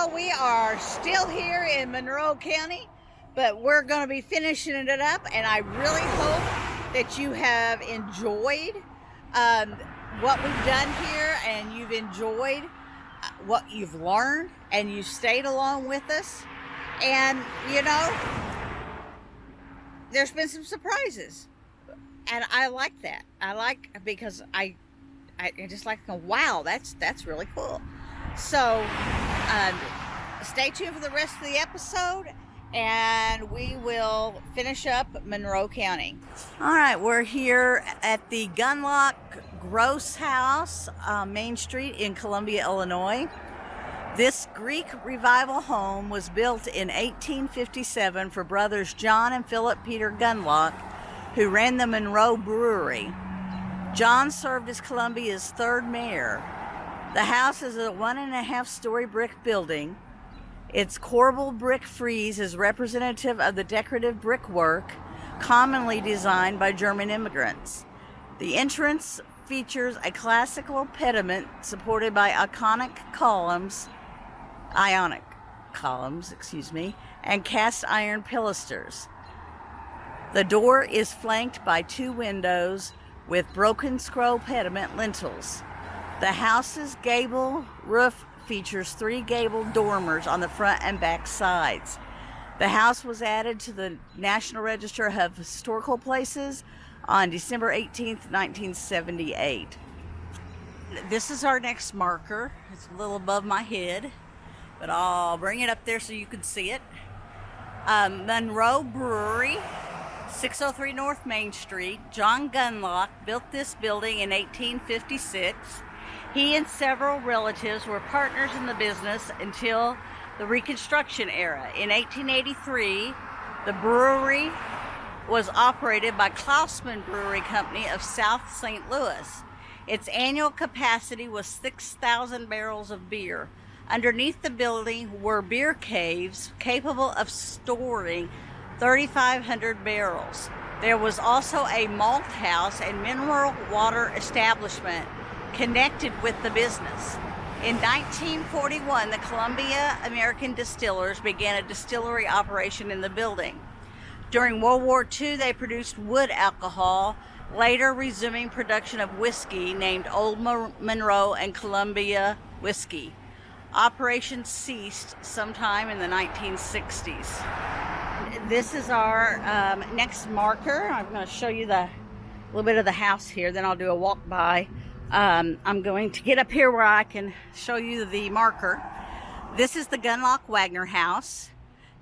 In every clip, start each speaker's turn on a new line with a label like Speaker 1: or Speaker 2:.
Speaker 1: Well, we are still here in Monroe County, but we're going to be finishing it up, and I really hope that you have enjoyed what we've done here, and you've enjoyed what you've learned, and you stayed along with us. And, you know, there's been some surprises, and I like that. Because I just like, wow, that's really cool. So stay tuned for the rest of the episode, and we will finish up Monroe County. All right, we're here at the Gundlach-Grosse House, Main Street in Columbia, Illinois. This Greek revival home was built in 1857 for brothers John and Philip Peter Gundlach, who ran the Monroe Brewery. John served as Columbia's third mayor. The house is a 1.5-story brick building. Its corbel brick frieze is representative of the decorative brickwork commonly designed by German immigrants. The entrance features a classical pediment supported by ionic columns, and cast iron pilasters. The door is flanked by 2 windows with broken scroll pediment lintels. The house's gable roof features 3 gabled dormers on the front and back sides. The house was added to the National Register of Historical Places on December 18th, 1978. This is our next marker. It's a little above my head, but I'll bring it up there so you can see it. Monroe Brewery, 603 North Main Street. John Gundlach built this building in 1856. He and several relatives were partners in the business until the Reconstruction era. In 1883, the brewery was operated by Klausman Brewery Company of South St. Louis. Its annual capacity was 6,000 barrels of beer. Underneath the building were beer caves capable of storing 3,500 barrels. There was also a malt house and mineral water establishment connected with the business. In 1941, the Columbia American Distillers began a distillery operation in the building. During World War II, they produced wood alcohol, later resuming production of whiskey named Old Monroe and Columbia Whiskey. Operations ceased sometime in the 1960s. This is our next marker. I'm going to show you a little bit of the house here, then I'll do a walk by. I'm going to get up here where I can show you the marker. This is the Gundlach-Wagner House.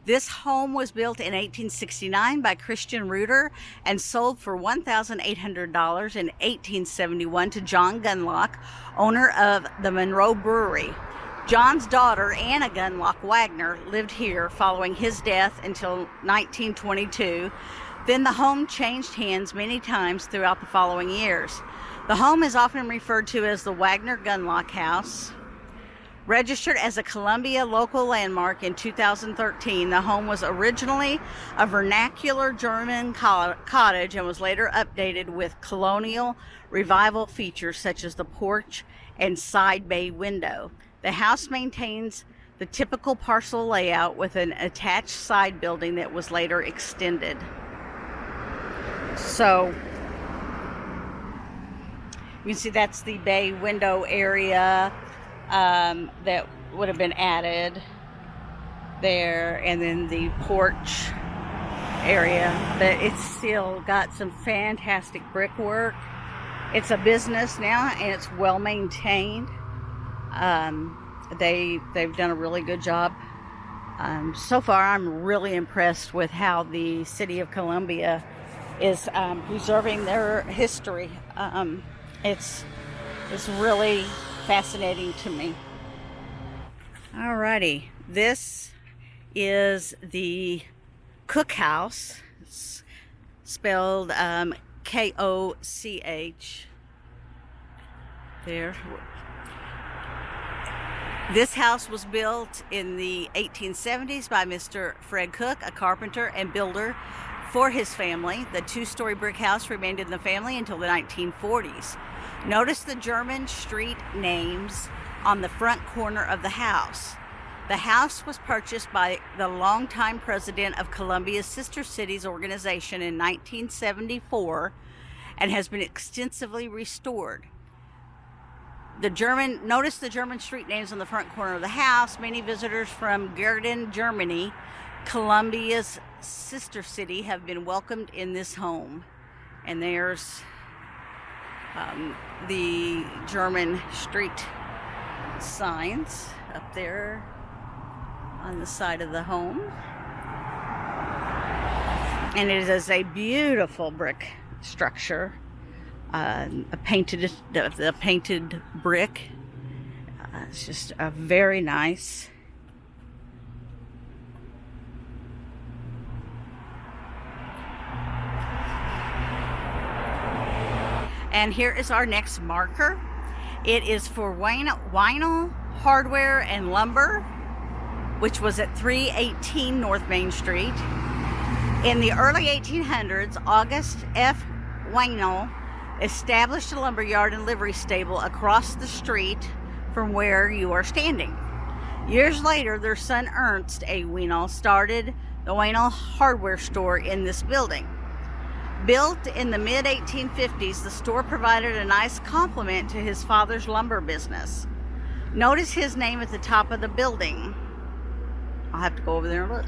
Speaker 1: This home was built in 1869 by Christian Reuter and sold for $1,800 in 1871 to John Gundlach, owner of the Monroe Brewery. John's daughter, Anna Gundlach-Wagner, lived here following his death until 1922. Then the home changed hands many times throughout the following years. The home is often referred to as the Wagner-Gundlach House. Registered as a Columbia local landmark in 2013, the home was originally a vernacular German cottage and was later updated with colonial revival features such as the porch and side bay window. The house maintains the typical parcel layout with an attached side building that was later extended. So you can see that's the bay window area that would have been added there, and then the porch area, but it's still got some fantastic brickwork. It's a business now, and it's well maintained. They've done a really good job. So far, I'm really impressed with how the city of Columbia is preserving their history. It's really fascinating to me. Alrighty, this is the Koch House. It's spelled K-O-C-H. There. This house was built in the 1870s by Mr. Fred Koch, a carpenter and builder for his family. The 2-story brick house remained in the family until the 1940s. Notice the German street names on the front corner of the house. The house was purchased by the longtime president of Columbia's Sister Cities organization in 1974 and has been extensively restored. Notice the German street names on the front corner of the house. Many visitors from Gerdon, Germany, Columbia's sister city, have been welcomed in this home. And there's the German street signs up there on the side of the home. And it is a beautiful brick structure. The painted brick. It's just very nice. And here is our next marker. It is for Weinel Hardware and Lumber, which was at 318 North Main Street. In the early 1800s, August F. Weinel established a lumber yard and livery stable across the street from where you are standing. Years later, their son Ernst A. Weinel started the Weinel hardware store in this building. Built in the mid-1850s, the store provided a nice complement to his father's lumber business. Notice his name at the top of the building. I'll have to go over there and look.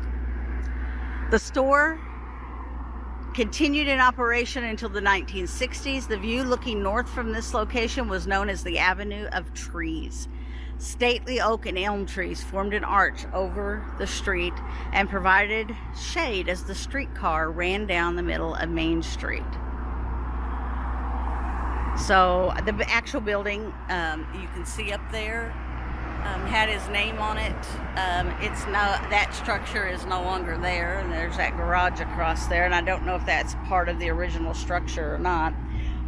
Speaker 1: The store continued in operation until the 1960s. The view looking north from this location was known as the Avenue of Trees. Stately oak and elm trees formed an arch over the street and provided shade as the streetcar ran down the middle of Main Street. So the actual building, you can see up there, had his name on it. That structure is no longer there, and there's that garage across there, and I don't know if that's part of the original structure or not,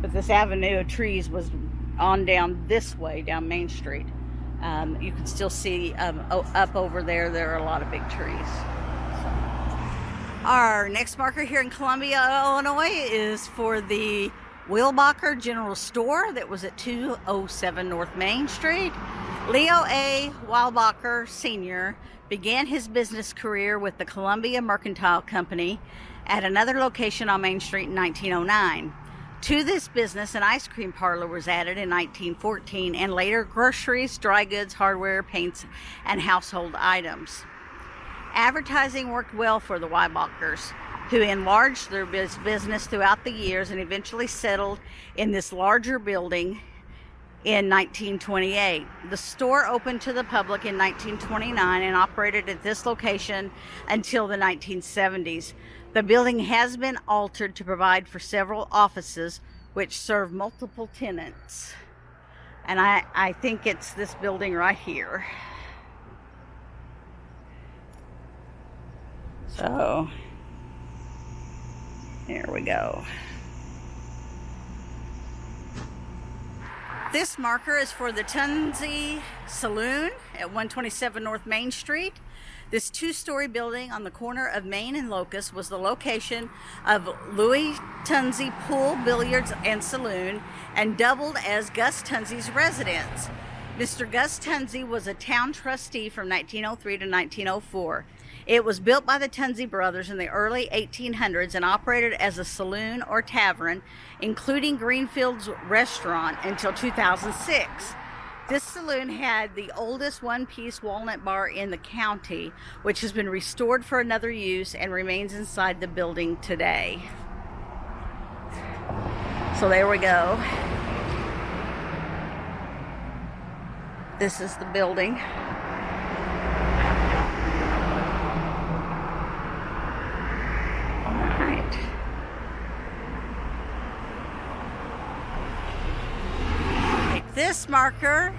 Speaker 1: but this Avenue of Trees was on down this way, down Main Street. You can still see up over there are a lot of big trees. So. Our next marker here in Columbia, Illinois is for the Weilbacher General Store that was at 207 North Main Street. Leo A. Weilbacher Sr. began his business career with the Columbia Mercantile Company at another location on Main Street in 1909. To this business, an ice cream parlor was added in 1914, and later groceries, dry goods, hardware, paints, and household items. Advertising worked well for the Weilbachers, who enlarged their business throughout the years and eventually settled in this larger building in 1928. The store opened to the public in 1929 and operated at this location until the 1970s. The building has been altered to provide for several offices which serve multiple tenants. And I think it's this building right here. So, here we go. This marker is for the Tunze Saloon at 127 North Main Street. This two-story building on the corner of Main and Locust was the location of Louis Tunze Pool, Billiards, and Saloon, and doubled as Gus Tunze's residence. Mr. Gus Tunze was a town trustee from 1903 to 1904. It was built by the Tunze brothers in the early 1800s and operated as a saloon or tavern, including Greenfield's restaurant, until 2006. This saloon had the oldest one-piece walnut bar in the county, which has been restored for another use and remains inside the building today. So there we go. This is the building. This marker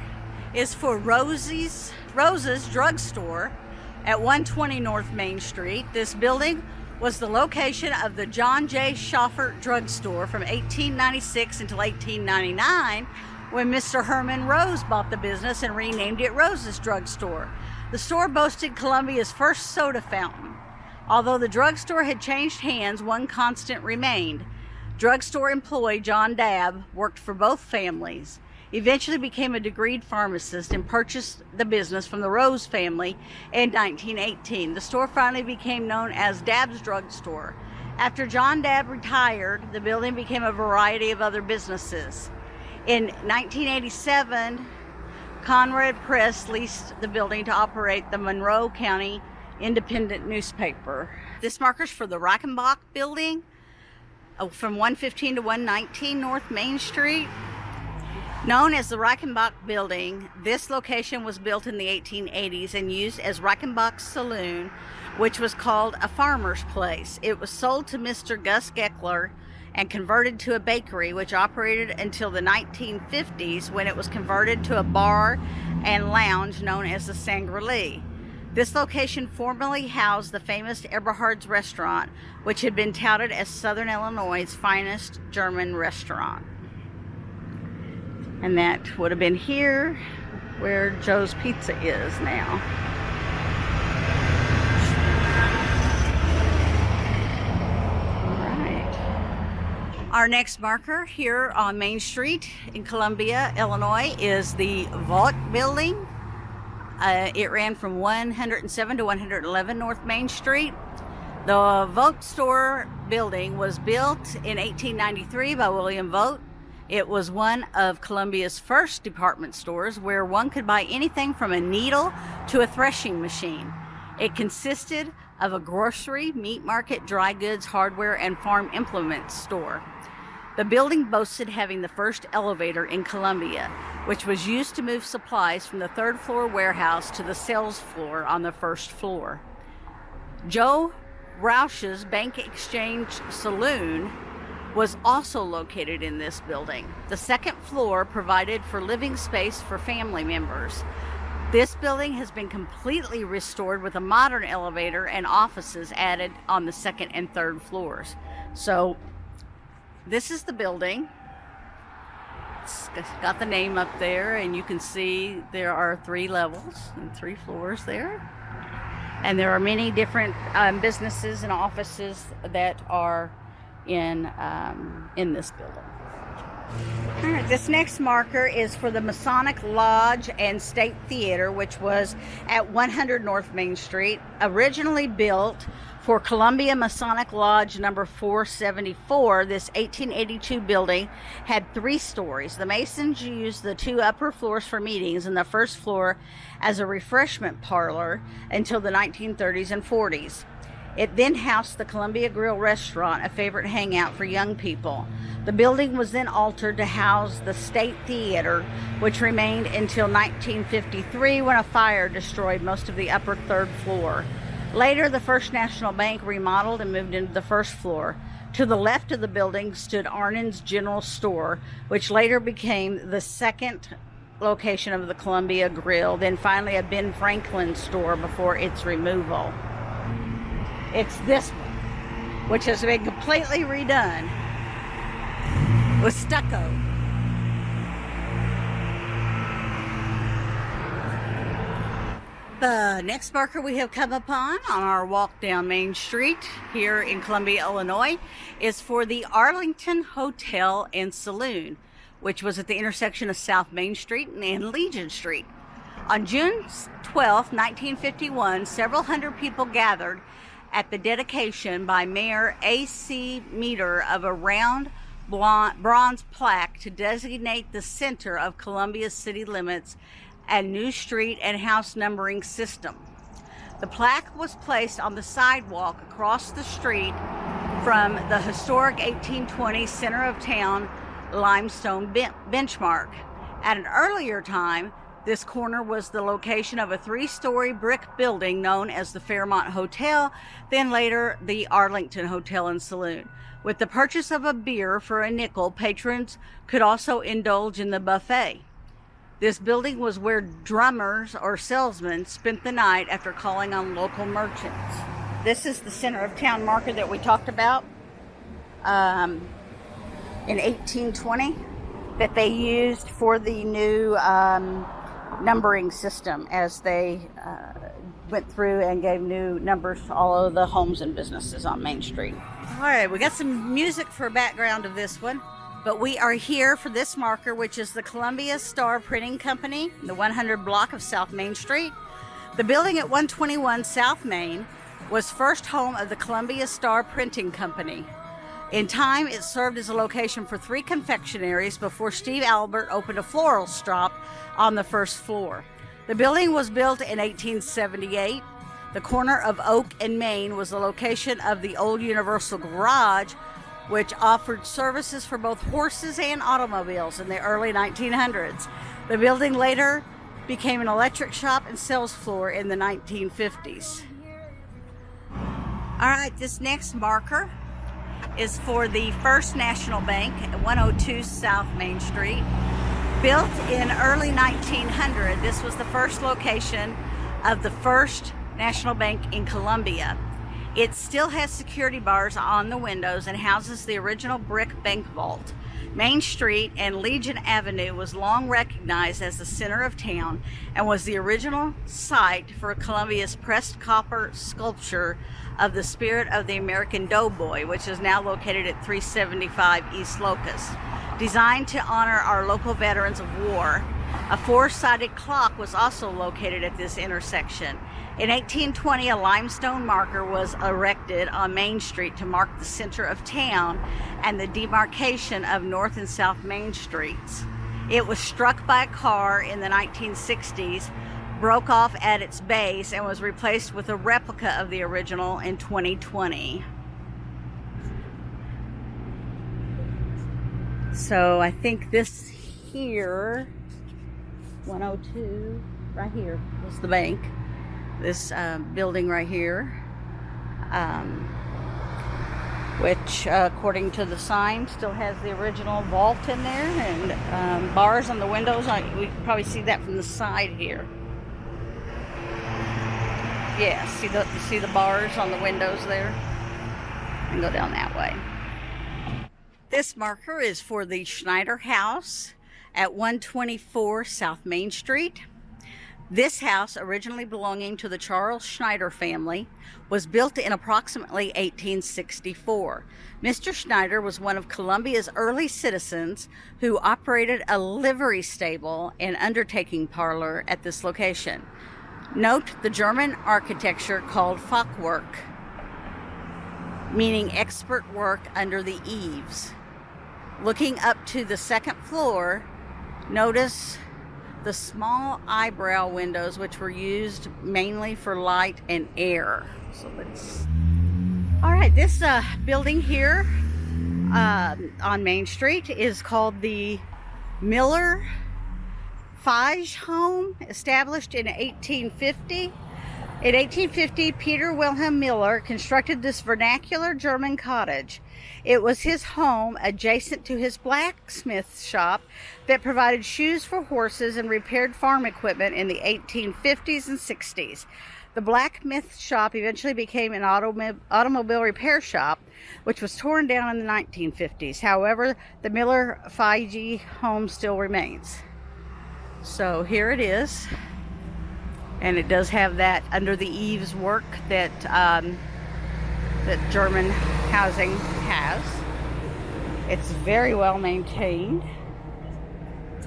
Speaker 1: is for Rose's Drugstore at 120 North Main Street. This building was the location of the John J. Shaefer Drugstore from 1896 until 1899, when Mr. Herman Rose bought the business and renamed it Rose's Drugstore. The store boasted Columbia's first soda fountain. Although the drugstore had changed hands, one constant remained. Drugstore employee John Dabb worked for both families. eventually became a degreed pharmacist and purchased the business from the Rose family in 1918. The store finally became known as Dabb's Drug Store. After John Dabb retired, the building became a variety of other businesses. In 1987, Conrad Press leased the building to operate the Monroe County Independent newspaper. This marker's for the Reichenbach Building from 115 to 119 North Main Street. Known as the Reichenbach Building, this location was built in the 1880s and used as Reichenbach Saloon, which was called a farmer's place. It was sold to Mr. Gus Geckler and converted to a bakery, which operated until the 1950s, when it was converted to a bar and lounge known as the Shangri-La. This location formerly housed the famous Eberhard's restaurant, which had been touted as Southern Illinois' finest German restaurant. And that would have been here where Joe's Pizza is now. All right. Our next marker here on Main Street in Columbia, Illinois, is the Vogt Building. It ran from 107 to 111 North Main Street. The Vogt store building was built in 1893 by William Vogt. It was one of Columbia's first department stores where one could buy anything from a needle to a threshing machine. It consisted of a grocery, meat market, dry goods, hardware, and farm implements store. The building boasted having the first elevator in Columbia, which was used to move supplies from the third floor warehouse to the sales floor on the first floor. Joe Roush's Bank Exchange Saloon was also located in this building. The second floor provided for living space for family members. This building has been completely restored with a modern elevator and offices added on the second and third floors. So this is the building. It's got the name up there, and you can see there are 3 levels and 3 floors there. And there are many different businesses and offices that are in this building. All right, this next marker is for the Masonic Lodge and State Theater, which was at 100 North Main Street, originally built for Columbia Masonic Lodge number 474. This 1882 building had 3 stories. The Masons used the 2 upper floors for meetings and the first floor as a refreshment parlor until the 1930s and 40s. It then housed the Columbia Grill restaurant, a favorite hangout for young people. The building was then altered to house the State Theater, which remained until 1953 when a fire destroyed most of the upper 3rd floor. Later, the First National Bank remodeled and moved into the 1st floor. To the left of the building stood Arnon's General Store, which later became the 2nd location of the Columbia Grill, then finally a Ben Franklin store before its removal. It's this one, which has been completely redone with stucco. The next marker we have come upon on our walk down Main Street here in Columbia, Illinois, is for the Arlington Hotel and Saloon, which was at the intersection of South Main Street and Legion Street. On June 12, 1951, several hundred people gathered at the dedication by Mayor A.C. Meter of a round bronze plaque to designate the center of Columbia's city limits and new street and house numbering system. The plaque was placed on the sidewalk across the street from the historic 1820 center of town limestone benchmark. At an earlier time, this corner was the location of a 3-story brick building known as the Fairmont Hotel, then later the Arlington Hotel and Saloon. With the purchase of a beer for a nickel, patrons could also indulge in the buffet. This building was where drummers or salesmen spent the night after calling on local merchants. This is the center of town marker that we talked about in 1820 that they used for the new numbering system as they went through and gave new numbers to all of the homes and businesses on Main Street. All right, we got some music for background of this one. But we are here for this marker, which is the Columbia Star Printing Company, the 100 block of South Main Street. The building at 121 South Main was first home of the Columbia Star Printing Company. In time, it served as a location for 3 confectionaries before Steve Albert opened a floral shop on the first floor. The building was built in 1878. The corner of Oak and Main was the location of the old Universal Garage, which offered services for both horses and automobiles in the early 1900s. The building later became an electric shop and sales floor in the 1950s. All right, this next marker is for the First National Bank at 102 South Main Street. Built in early 1900, this was the first location of the First National Bank in Columbia. It still has security bars on the windows and houses the original brick bank vault. Main Street and Legion Avenue was long recognized as the center of town and was the original site for Columbia's pressed copper sculpture of the Spirit of the American Doughboy, which is now located at 375 East Locust. Designed to honor our local veterans of war, a 4-sided clock was also located at this intersection. In 1820, a limestone marker was erected on Main Street to mark the center of town and the demarcation of North and South Main Streets. It was struck by a car in the 1960s, broke off at its base, and was replaced with a replica of the original in 2020. So I think this here, 102, right here, was the bank. This building right here, which according to the sign still has the original vault in there and bars on the windows. We can probably see that from the side here. Yeah, see the bars on the windows there? And go down that way. This marker is for the Schneider House at 124 South Main Street. This house, originally belonging to the Charles Schneider family, was built in approximately 1864. Mr. Schneider was one of Columbia's early citizens who operated a livery stable and undertaking parlor at this location. Note the German architecture called Fachwerk, meaning expert work under the eaves. Looking up to the second floor, notice the small eyebrow windows, which were used mainly for light and air. So all right, this building here on Main Street is called the Miller-Fiege Home, established in 1850. In 1850, Peter Wilhelm Miller constructed this vernacular German cottage. It was his home adjacent to his blacksmith shop that provided shoes for horses and repaired farm equipment in the 1850s and 60s. The blacksmith shop eventually became an automobile repair shop, which was torn down in the 1950s. However, the Miller-Fiege home still remains. So here it is. And it does have that under the eaves work that that German housing has. It's very well maintained.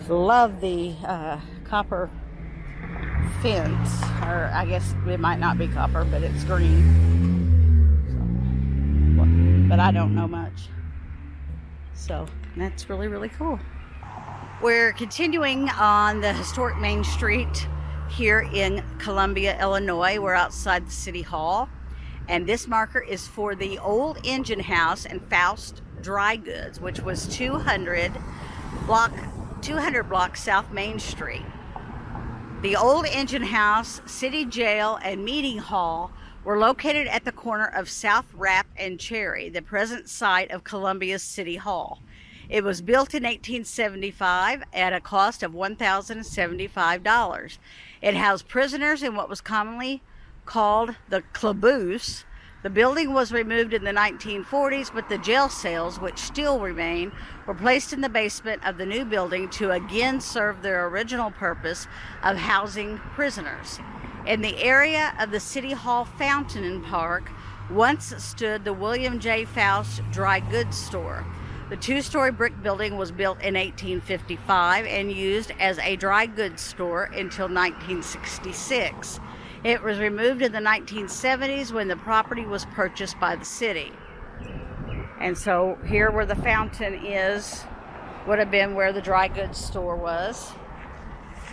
Speaker 1: Love the copper fence, or I guess it might not be copper, but it's green. So, but I don't know much. So that's really, really cool. We're continuing on the historic Main Street here in Columbia, Illinois. We're outside the City Hall, and this marker is for the old engine house and Faust Dry Goods, which was 200 block South Main Street. The old engine house, city jail, and meeting hall were located at the corner of South Rapp and Cherry, the present site of Columbia's City Hall. It was built in 1875 at a cost of $1,075. It housed prisoners in what was commonly called the caboose. The building was removed in the 1940s, but the jail cells, which still remain, were placed in the basement of the new building to again serve their original purpose of housing prisoners. In the area of the City Hall Fountain and Park once stood the William J. Faust Dry Goods Store. The two-story brick building was built in 1855 and used as a dry goods store until 1966. It was removed in the 1970s when the property was purchased by the city. And so here where the fountain is would have been where the dry goods store was.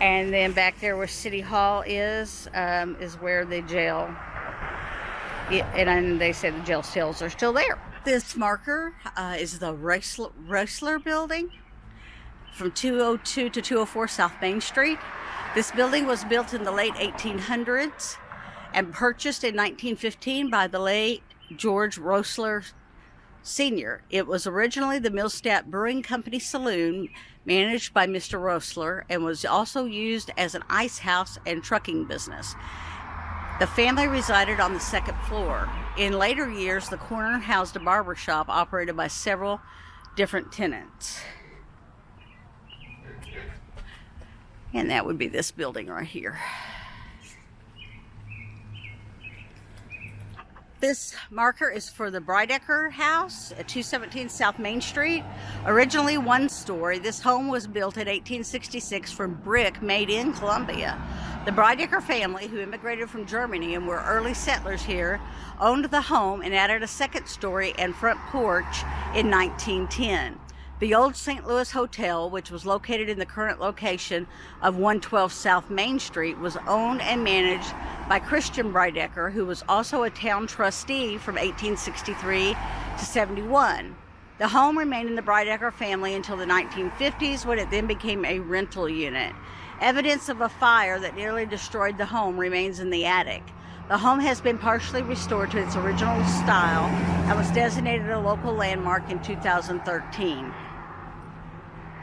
Speaker 1: And then back there where City Hall is where the jail, and they say the jail cells are still there. This marker is the Roessler Building from 202 to 204 South Main Street. This building was built in the late 1800s and purchased in 1915 by the late George Roessler Sr. It was originally the Millstadt Brewing Company saloon managed by Mr. Roessler and was also used as an ice house and trucking business. The family resided on the second floor. In later years, the corner housed a barber shop operated by several different tenants. And that would be this building right here. This marker is for the Breidecker House at 217 South Main Street. Originally one story, this home was built in 1866 from brick made in Columbia. The Breidecker family, who immigrated from Germany and were early settlers here, owned the home and added a second story and front porch in 1910. The old St. Louis Hotel, which was located in the current location of 112 South Main Street, was owned and managed by Christian Breidecker, who was also a town trustee from 1863 to 71. The home remained in the Breidecker family until the 1950s, when it then became a rental unit. Evidence of a fire that nearly destroyed the home remains in the attic. The home has been partially restored to its original style and was designated a local landmark in 2013.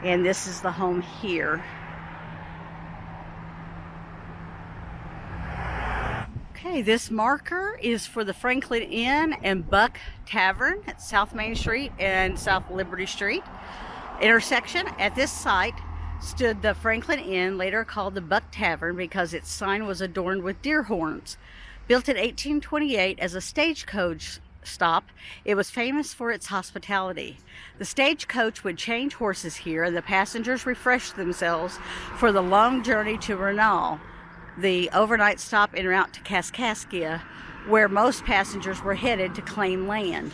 Speaker 1: And this is the home here. Okay, this marker is for the Franklin Inn and Buck Tavern at South Main Street and South Liberty Street intersection. At this site stood the Franklin Inn, later called the Buck Tavern because its sign was adorned with deer horns. Built in 1828 as a stagecoach stop, it was famous for its hospitality. The stagecoach would change horses here, and the passengers refreshed themselves for the long journey to Weinel, the overnight stop en route to Kaskaskia, where most passengers were headed to claim land.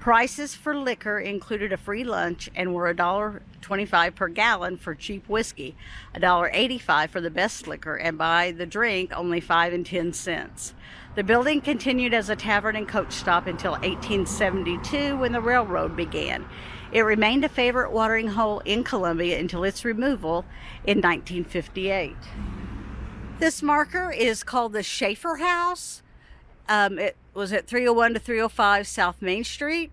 Speaker 1: Prices for liquor included a free lunch and were $1.25 per gallon for cheap whiskey, $1.85 for the best liquor, and by the drink only 5 and 10 cents. The building continued as a tavern and coach stop until 1872, when the railroad began. It remained a favorite watering hole in Columbia until its removal in 1958. This marker is called the Shaefer House. It was at 301 to 305 South Main Street.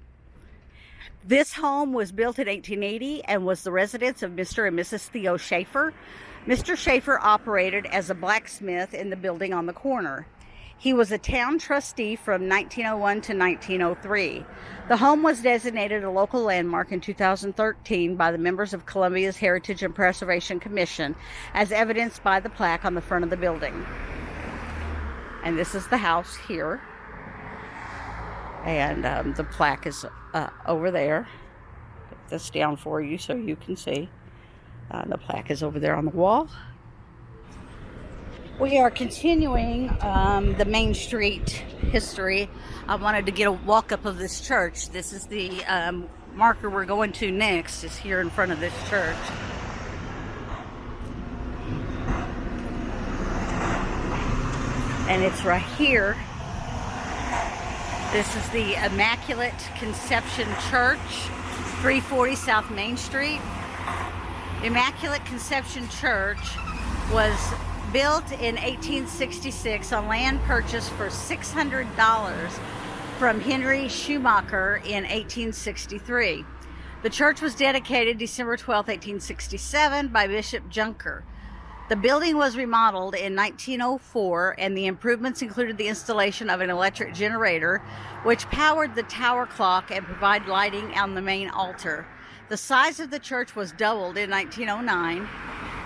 Speaker 1: This home was built in 1880 and was the residence of Mr. and Mrs. Theo Shaefer. Mr. Shaefer operated as a blacksmith in the building on the corner. He was a town trustee from 1901 to 1903. The home was designated a local landmark in 2013 by the members of Columbia's Heritage and Preservation Commission, as evidenced by the plaque on the front of the building. And this is the house here. And the plaque is over there. Put this down for you so you can see. The plaque is over there on the wall. We are continuing the Main Street history. I wanted to get a walk-up of this church. This is the marker we're going to next, is here in front of this church. And it's right here. This is the Immaculate Conception Church, 340 South Main Street. Immaculate Conception Church was built in 1866 on land purchased for $600 from Henry Schumacher in 1863. The church was dedicated December 12, 1867 by Bishop Junker. The building was remodeled in 1904, and the improvements included the installation of an electric generator, which powered the tower clock and provided lighting on the main altar. The size of the church was doubled in 1909,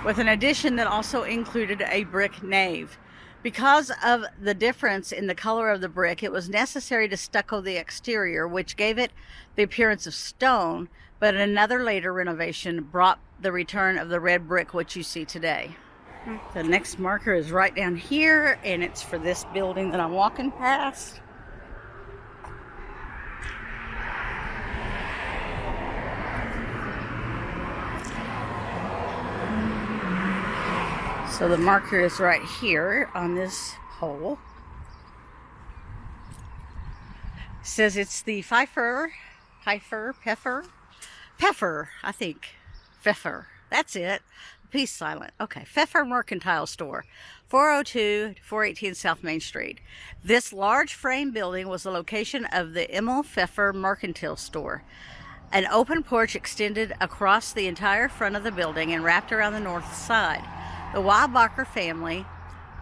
Speaker 1: with an addition that also included a brick nave. Because of the difference in the color of the brick, it was necessary to stucco the exterior, which gave it the appearance of stone, but another later renovation brought the return of the red brick, which you see today. The next marker is right down here, and it's for this building that I'm walking past. So the marker is right here on this pole. It says it's the Pfeffer, I think. Pfeffer, that's it. Peace silent. Okay, Pfeffer Mercantile Store, 402 to 418 South Main Street. This large frame building was the location of the Pfeffer Mercantile Store. An open porch extended across the entire front of the building and wrapped around the north side. The Weilbacher family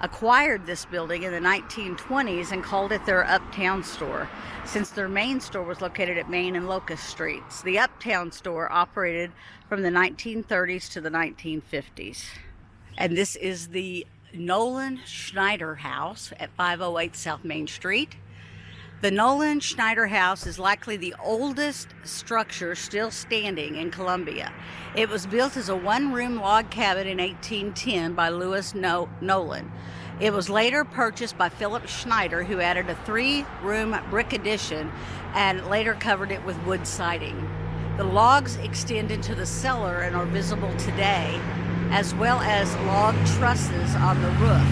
Speaker 1: acquired this building in the 1920s and called it their Uptown store, since their main store was located at Main and Locust Streets. The Uptown store operated from the 1930s to the 1950s. And this is the Nolan Schneider House at 508 South Main Street. The Nolan Schneider House is likely the oldest structure still standing in Columbia. It was built as a one-room log cabin in 1810 by Louis Nolan. It was later purchased by Philip Schneider, who added a three-room brick addition and later covered it with wood siding. The logs extend into the cellar and are visible today, as well as log trusses on the roof.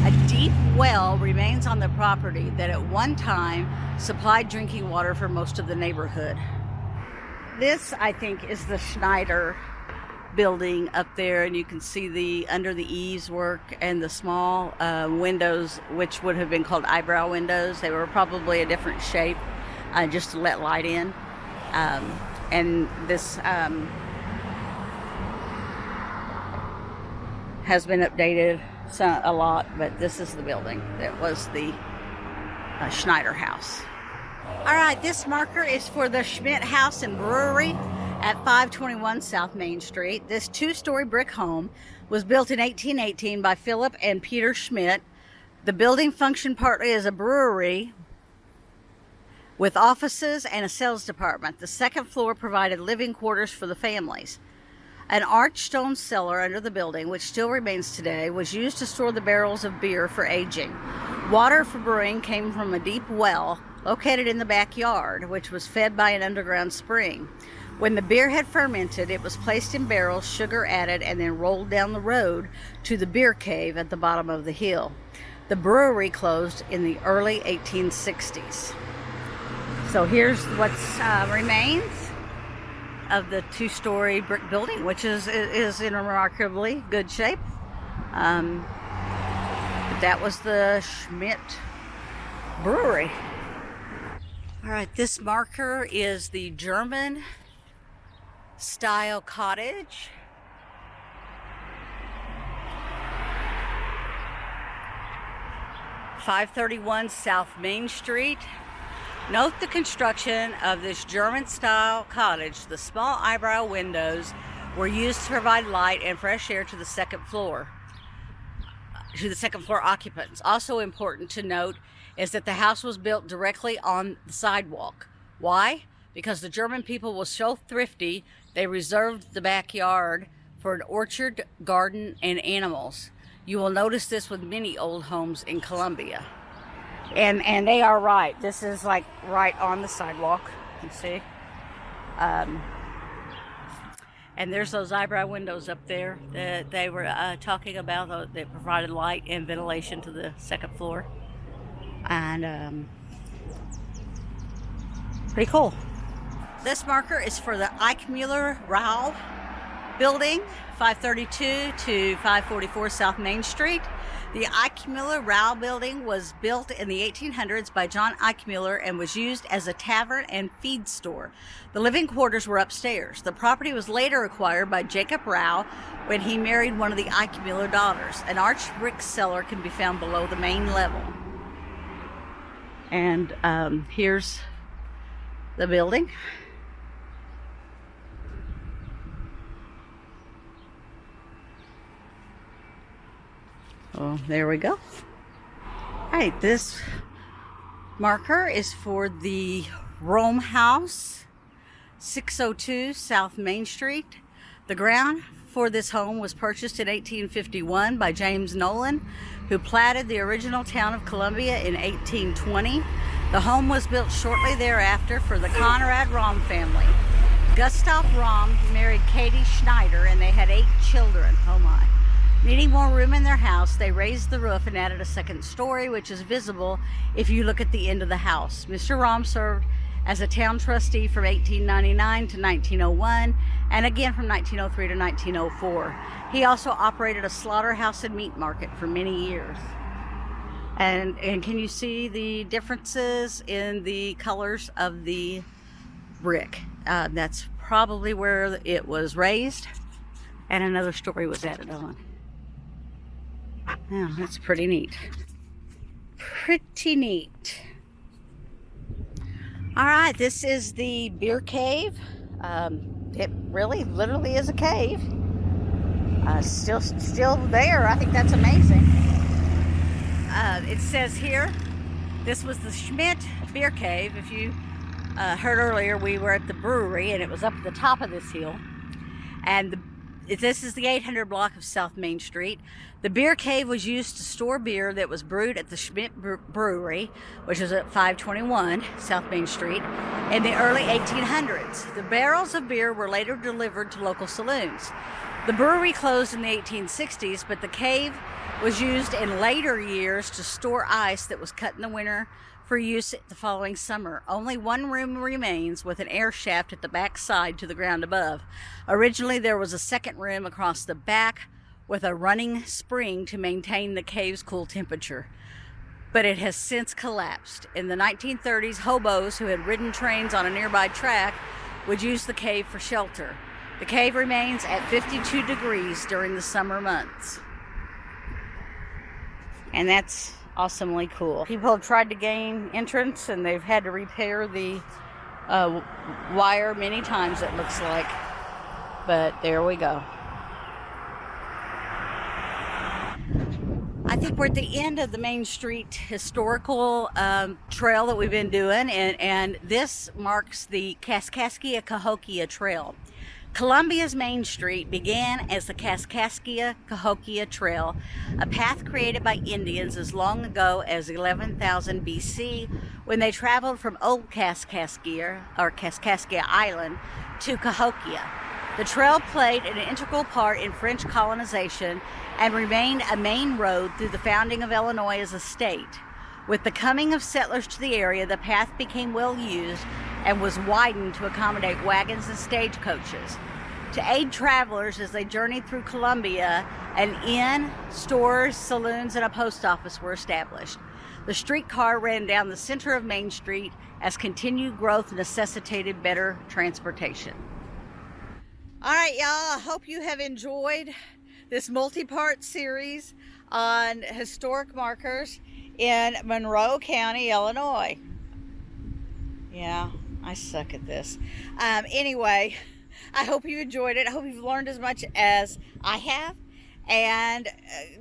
Speaker 1: A deep well remains on the property that at one time supplied drinking water for most of the neighborhood. This, I think, is the Schneider building up there, and you can see the under the eaves work and the small windows, which would have been called eyebrow windows. They were probably a different shape, just to let light in. And this has been updated a lot, but this is the building that was the Schneider House. All right, this marker is for the Schmidt House and Brewery at 521 South Main Street. This two-story brick home was built in 1818 by Philip and Peter Schmidt. The building functioned partly as a brewery with offices and a sales department. The second floor provided living quarters for the families. An arched stone cellar under the building, which still remains today, was used to store the barrels of beer for aging. Water for brewing came from a deep well located in the backyard, which was fed by an underground spring. When the beer had fermented, it was placed in barrels, sugar added, and then rolled down the road to the beer cave at the bottom of the hill. The brewery closed in the early 1860s. So here's what remains of the two-story brick building, which is in a remarkably good shape. That was the Schmidt Brewery. All right, this marker is the German style cottage. (531) South Main Street. Note the construction of this German-style cottage. The small eyebrow windows were used to provide light and fresh air to the second floor occupants. Also important to note is that the house was built directly on the sidewalk. Why? Because the German people were so thrifty, they reserved the backyard for an orchard, garden, and animals. You will notice this with many old homes in Columbia. And they are right. This is like right on the sidewalk. You see? And there's those eyebrow windows up there that they were talking about that provided light and ventilation to the second floor. And pretty cool. This marker is for the Eichmuller-Rau Building, 532 to 544 South Main Street. The Eichmuller-Rau Building was built in the 1800s by John Eichmuller and was used as a tavern and feed store. The living quarters were upstairs. The property was later acquired by Jacob Rau when he married one of the Eichmuller daughters. An arched brick cellar can be found below the main level. And here's the building. Oh, there we go. All right, this marker is for the Rohm House, 602 South Main Street. The ground for this home was purchased in 1851 by James Nolan, who platted the original town of Columbia in 1820. The home was built shortly thereafter for the Conrad Rohm family. Gustav Rohm married Katie Schneider, and they had 8 children. Oh my. Needing more room in their house, they raised the roof and added a second story, which is visible if you look at the end of the house. Mr. Rohm served as a town trustee from 1899 to 1901, and again from 1903 to 1904. He also operated a slaughterhouse and meat market for many years. And can you see the differences in the colors of the brick? That's probably where it was raised, and another story was added on. Yeah, that's pretty neat. Pretty neat. All right, this is the beer cave. It really, literally is a cave. Still there. I think that's amazing. It says here, this was the Schmidt beer cave. If you heard earlier, we were at the brewery, and it was up at the top of this hill. And this is the 800 block of South Main Street. The beer cave was used to store beer that was brewed at the Schmidt Brewery, which is at 521 South Main Street, in the early 1800s. The barrels of beer were later delivered to local saloons. The brewery closed in the 1860s, but the cave was used in later years to store ice that was cut in the winter for use the following summer. Only one room remains, with an air shaft at the back side to the ground above. Originally, there was a second room across the back with a running spring to maintain the cave's cool temperature, but it has since collapsed. In the 1930s, hobos who had ridden trains on a nearby track would use the cave for shelter. The cave remains at 52 degrees during the summer months. And that's awesomely cool. People have tried to gain entrance, and they've had to repair the wire many times, it looks like. But there we go. I think we're at the end of the Main Street historical trail that we've been doing, and this marks the Kaskaskia-Cahokia Trail. Columbia's Main Street began as the Kaskaskia-Cahokia Trail, a path created by Indians as long ago as 11,000 BC, when they traveled from Old Kaskaskia, or Kaskaskia Island, to Cahokia. The trail played an integral part in French colonization and remained a main road through the founding of Illinois as a state. With the coming of settlers to the area, the path became well used and was widened to accommodate wagons and stagecoaches. To aid travelers as they journeyed through Columbia, an inn, stores, saloons, and a post office were established. The streetcar ran down the center of Main Street as continued growth necessitated better transportation. All right, y'all, I hope you have enjoyed this multi-part series on historic markers in Monroe County, Illinois. Yeah, I suck at this. Anyway, I hope you enjoyed it. I hope you've learned as much as I have. And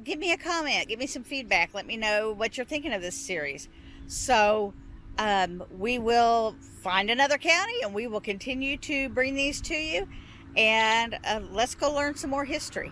Speaker 1: give me a comment. Give me some feedback. Let me know what you're thinking of this series. So we will find another county, and we will continue to bring these to you. And let's go learn some more history.